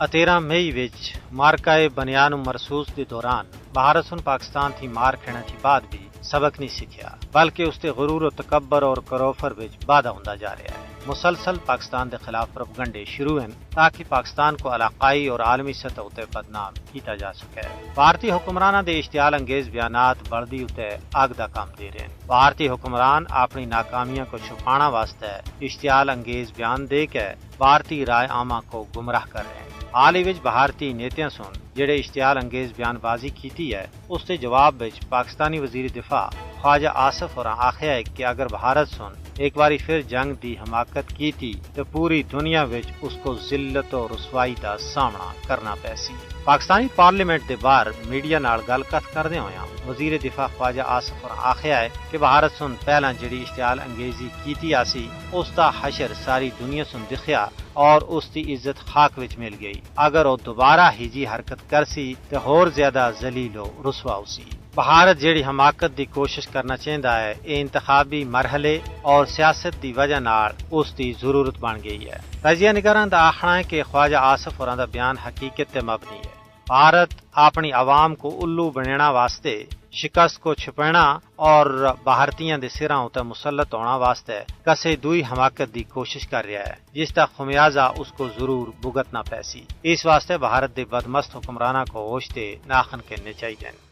13 ਮਈ ਵਿੱਚ ਮਾਰਕਾਏ ਬਨਿਆਨ ਮਰਸੂਸ ਦੇ ਦੌਰਾਨ ਭਾਰਤ ਨੇ ਪਾਕਿਸਤਾਨ ਦੀ ਮਾਰ ਖਾਣ ਤੋਂ ਬਾਅਦ ਵੀ سبق نہیں سیکھا بلکہ اس کے غرور و تکبر اور کروفر وچ وعدہ ہوندا جا رہا ہے۔ مسلسل پاکستان دے خلاف پروپیگنڈے شروع ہیں تاکہ پاکستان کو علاقائی اور عالمی سطح تے بدنام کیتا جا سکے۔ بھارتی حکمراناں دے اشتعال انگیز بیانات بردی تے آگ دا کام دے رہے ہیں۔ بھارتی حکمران اپنی ناکامیاں کو چھپانا واسطے اشتعال انگیز بیان دے کے بھارتی رائے عامہ کو گمراہ کر رہے ہیں۔ حال ہی وچ بھارتی نیتیاں سن جڑے اشتعال انگیز بیان بازی کیتی ہے اس کے جواب وچ پاکستانی وزیر دفاع خواجہ آصف اور آخیا ہے کہ اگر بھارت سن ایک باری پھر جنگ دی حماقت کی تھی تو پوری دنیا وچ اس کو ذلت و رسوائی دا سامنا کرنا پیسی۔ پاکستانی پارلیمنٹ دے باہر میڈیا نال گل کت کردے ہویا وزیر دفاع خواجہ آصف اور آخیا ہے کہ بھارت سن پہلا جڑی اشتعال انگیزی کیتی آسی اس دا حشر ساری دنیا سن دکھیا اور اس دی عزت خاک وچ مل گئی۔ اگر وہ دوبارہ ہیجی حرکت کرسی تو ہور زیادہ ذلیل و رسوا ہوسی۔ بھارت جیڑی حماقت دی کوشش کرنا چاہندا ہے اے انتخابی مرحلے اور سیاست دی وجہ نال اس دی ضرورت بن گئی ہے۔ تجزیہ نگاراں دا آخنا ہے کہ خواجہ آصف ہوراں دا بیان حقیقت تے مبنی ہے۔ بھارت اپنی عوام کو الو بنانا واسطے شکست کو چھپانا اور بھارتیاں دے سراں تے مسلط ہونا واسطے کسے دوئی حماقت دی کوشش کر رہا ہے جس دا خمیازہ اس کو ضرور بھگتنا پیسی۔ اس واسطے بھارت دے بدمست حکمراناں کو ہوش تے ناخن کرنے چاہیے۔